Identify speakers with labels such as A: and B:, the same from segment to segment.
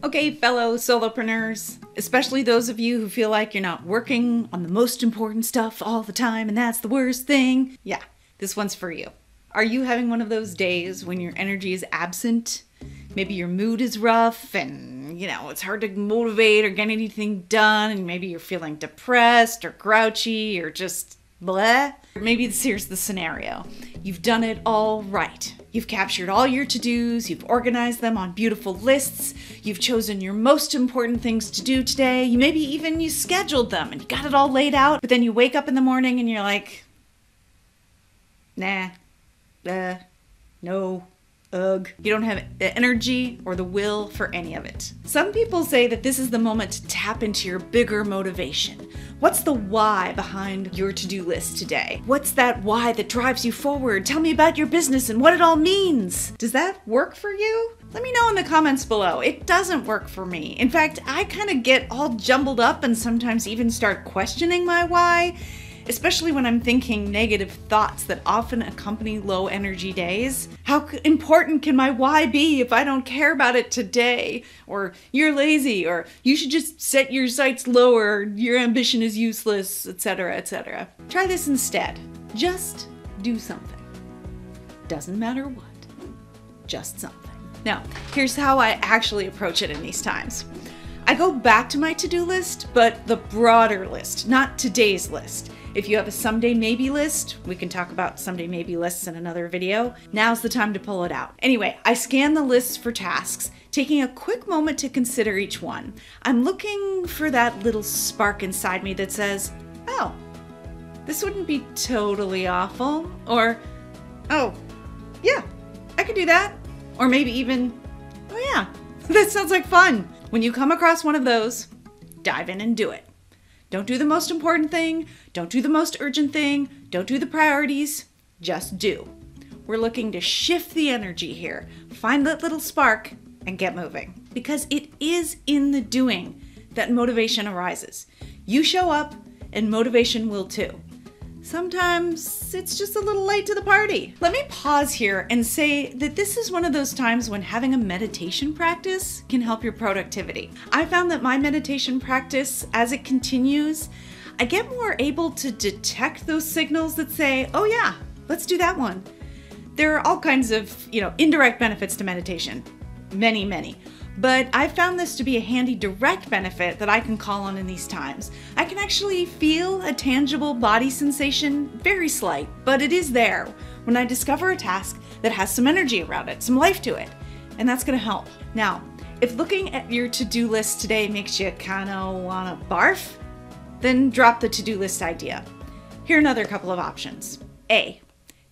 A: Okay, fellow solopreneurs, especially those of you who feel like you're not working on the most important stuff all the time and that's the worst thing. Yeah, this one's for you. Are you having one of those days when your energy is absent? Maybe your mood is rough and, it's hard to motivate or get anything done, and maybe you're feeling depressed or grouchy or just bleh. Or maybe here's the scenario. You've done it all right. You've captured all your to-dos, you've organized them on beautiful lists, you've chosen your most important things to do today, maybe even you scheduled them and you got it all laid out, but then you wake up in the morning and you're like, nah, no, ugh. You don't have the energy or the will for any of it. Some people say that this is the moment to tap into your bigger motivation. What's the why behind your to-do list today? What's that why that drives you forward? Tell me about your business and what it all means. Does that work for you? Let me know in the comments below. It doesn't work for me. In fact, I kind of get all jumbled up and sometimes even start questioning my why, especially when I'm thinking negative thoughts that often accompany low energy days. How important can my why be if I don't care about it today? Or you're lazy, or you should just set your sights lower, your ambition is useless, etc., etc. Try this instead. Just do something. Doesn't matter what, just something. Now, here's how I actually approach it in these times. I go back to my to-do list, but the broader list, not today's list. If you have a someday maybe list, we can talk about someday maybe lists in another video. Now's the time to pull it out. Anyway, I scan the lists for tasks, taking a quick moment to consider each one. I'm looking for that little spark inside me that says, oh, this wouldn't be totally awful. Or, oh, yeah, I could do that. Or maybe even, oh yeah, that sounds like fun. When you come across one of those, dive in and do it. Don't do the most important thing. Don't do the most urgent thing. Don't do the priorities. Just do. We're looking to shift the energy here. Find that little spark and get moving. Because it is in the doing that motivation arises. You show up and motivation will too. Sometimes it's just a little late to the party. Let me pause here and say that this is one of those times when having a meditation practice can help your productivity. I found that my meditation practice, as it continues, I get more able to detect those signals that say, oh yeah, let's do that one. There are all kinds of, indirect benefits to meditation. Many, many. But I found this to be a handy direct benefit that I can call on in these times. I can actually feel a tangible body sensation, very slight, but it is there when I discover a task that has some energy around it, some life to it, and that's gonna help. Now, if looking at your to-do list today makes you kinda wanna barf, then drop the to-do list idea. Here are another couple of options. A,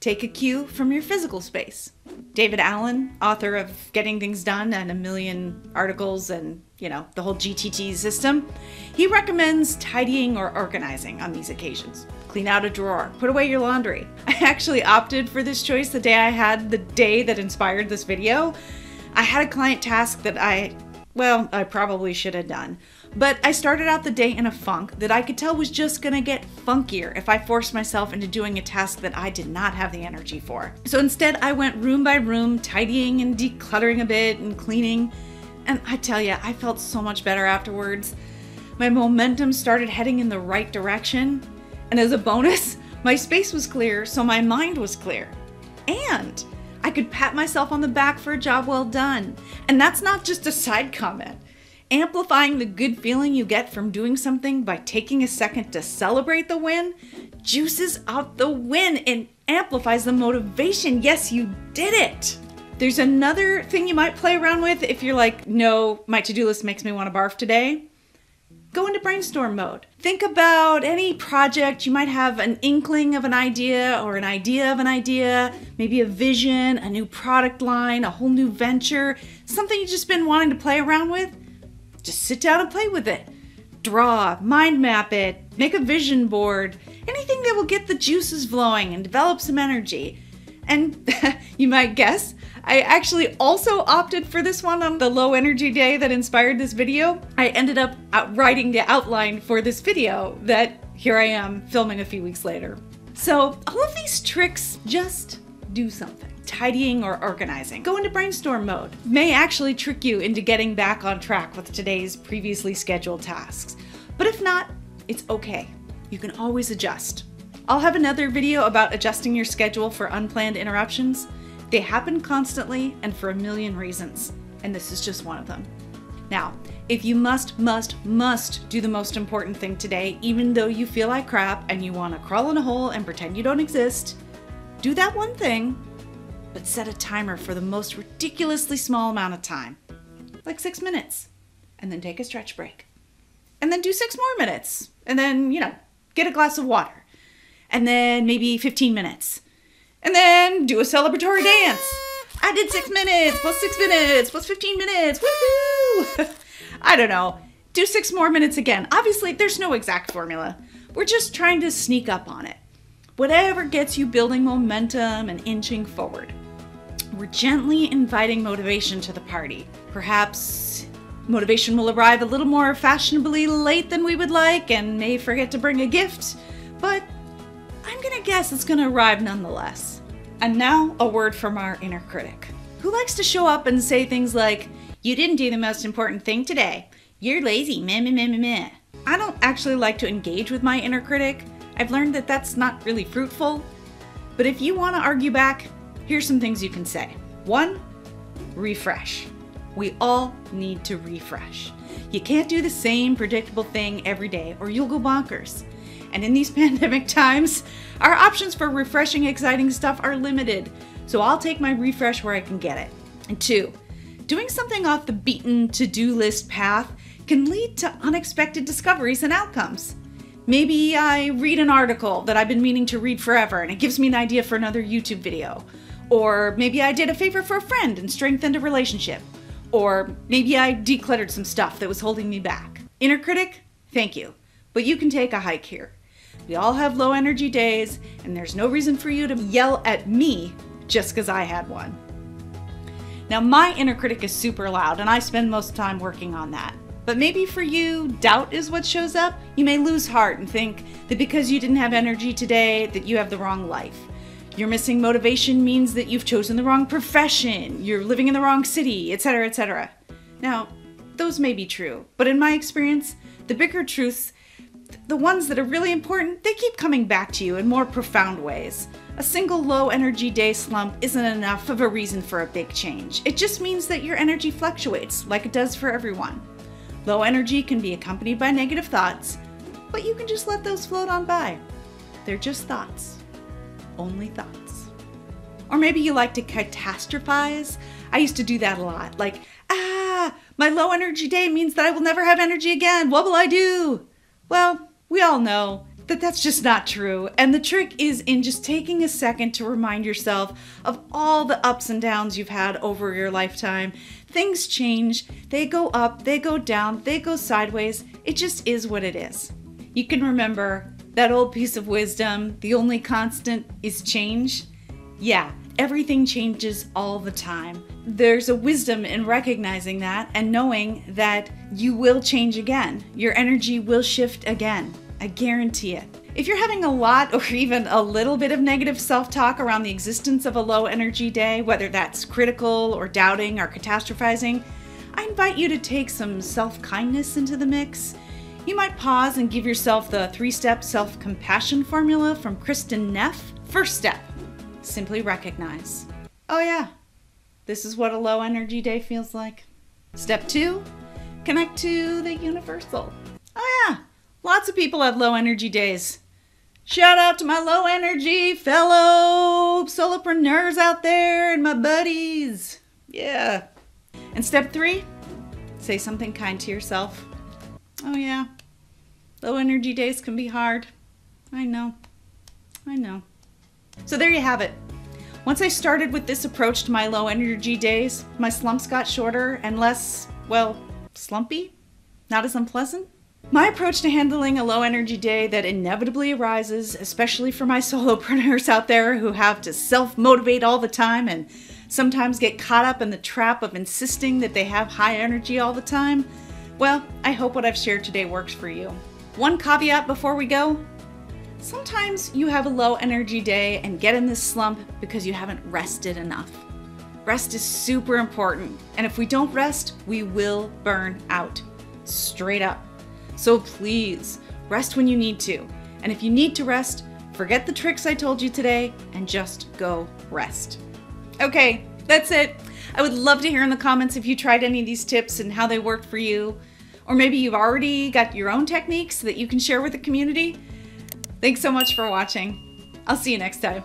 A: take a cue from your physical space. David Allen, author of Getting Things Done and a million articles and, the whole GTT system, he recommends tidying or organizing on these occasions. Clean out a drawer, put away your laundry. I actually opted for this choice the day that inspired this video. I had a client task that I probably should have done. But I started out the day in a funk that I could tell was just gonna get funkier if I forced myself into doing a task that I did not have the energy for. So instead I went room by room, tidying and decluttering a bit and cleaning. And I tell you, I felt so much better afterwards. My momentum started heading in the right direction. And as a bonus, my space was clear, so my mind was clear. And I could pat myself on the back for a job well done. And that's not just a side comment. Amplifying the good feeling you get from doing something by taking a second to celebrate the win juices up the win and amplifies the motivation. Yes, you did it. There's another thing you might play around with if you're like, no, my to-do list makes me want to barf today. Go into brainstorm mode. Think about any project. You might have an inkling of an idea or an idea of an idea, maybe a vision, a new product line, a whole new venture, something you've just been wanting to play around with. Just sit down and play with it. Draw, mind map it, make a vision board, anything that will get the juices flowing and develop some energy. And you might guess, I actually also opted for this one on the low energy day that inspired this video. I ended up writing the outline for this video that here I am filming a few weeks later. So all of these tricks, just do something. tidying or organizing. Go into brainstorm mode. It may actually trick you into getting back on track with today's previously scheduled tasks. But if not, it's okay. You can always adjust. I'll have another video about adjusting your schedule for unplanned interruptions. They happen constantly and for a million reasons, and this is just one of them. Now, if you must do the most important thing today, even though you feel like crap and you want to crawl in a hole and pretend you don't exist, do that one thing, but set a timer for the most ridiculously small amount of time, like 6 minutes, and then take a stretch break. And then do 6 more minutes, and then, get a glass of water, and then maybe 15 minutes, and then do a celebratory dance. I did 6 minutes, plus 6 minutes, plus 15 minutes, woohoo! I don't know, do 6 more minutes again. Obviously, there's no exact formula. We're just trying to sneak up on it. Whatever gets you building momentum and inching forward. We're gently inviting motivation to the party. Perhaps motivation will arrive a little more fashionably late than we would like and may forget to bring a gift, but I'm gonna guess it's gonna arrive nonetheless. And now, a word from our inner critic, who likes to show up and say things like, "You didn't do the most important thing today. You're lazy, meh, meh, meh, meh, meh." I don't actually like to engage with my inner critic. I've learned that that's not really fruitful. But if you want to argue back, here's some things you can say. 1, refresh. We all need to refresh. You can't do the same predictable thing every day or you'll go bonkers. And in these pandemic times, our options for refreshing, exciting stuff are limited. So I'll take my refresh where I can get it. And 2, doing something off the beaten to-do list path can lead to unexpected discoveries and outcomes. Maybe I read an article that I've been meaning to read forever and it gives me an idea for another YouTube video. Or maybe I did a favor for a friend and strengthened a relationship. Or maybe I decluttered some stuff that was holding me back. Inner critic, thank you, but you can take a hike here. We all have low energy days and there's no reason for you to yell at me just because I had one. Now my inner critic is super loud and I spend most of the time working on that. But maybe for you, doubt is what shows up. You may lose heart and think that because you didn't have energy today, that you have the wrong life. Your missing motivation means that you've chosen the wrong profession, you're living in the wrong city, etc., etc. Now, those may be true, but in my experience, the bigger truths, the ones that are really important, they keep coming back to you in more profound ways. A single low energy day slump isn't enough of a reason for a big change. It just means that your energy fluctuates, like it does for everyone. Low energy can be accompanied by negative thoughts, but you can just let those float on by. They're just thoughts. Only thoughts. Or maybe you like to catastrophize. I used to do that a lot. Like, my low energy day means that I will never have energy again. What will I do? Well, we all know that that's just not true. And the trick is in just taking a second to remind yourself of all the ups and downs you've had over your lifetime. Things change, they go up, they go down, they go sideways. It just is what it is. You can remember that old piece of wisdom, the only constant is change. Yeah, everything changes all the time. There's a wisdom in recognizing that and knowing that you will change again. Your energy will shift again. I guarantee it. If you're having a lot or even a little bit of negative self-talk around the existence of a low energy day, whether that's critical or doubting or catastrophizing, I invite you to take some self-kindness into the mix. You might pause and give yourself the 3-step self-compassion formula from Kristen Neff. First step, simply recognize. Oh yeah, this is what a low energy day feels like. Step 2, connect to the universal. Oh yeah, lots of people have low energy days. Shout out to my low energy fellow solopreneurs out there and my buddies. Yeah. And step 3, say something kind to yourself. Oh yeah, low energy days can be hard. I know. So there you have it. Once I started with this approach to my low energy days, my slumps got shorter and less, well, slumpy, not as unpleasant. My approach to handling a low energy day that inevitably arises, especially for my solopreneurs out there who have to self-motivate all the time and sometimes get caught up in the trap of insisting that they have high energy all the time, well, I hope what I've shared today works for you. One caveat before we go. Sometimes you have a low energy day and get in this slump because you haven't rested enough. Rest is super important, and if we don't rest, we will burn out. Straight up. So please, rest when you need to. And if you need to rest, forget the tricks I told you today and just go rest. Okay, that's it. I would love to hear in the comments if you tried any of these tips and how they worked for you. Or maybe you've already got your own techniques that you can share with the community. Thanks so much for watching. I'll see you next time.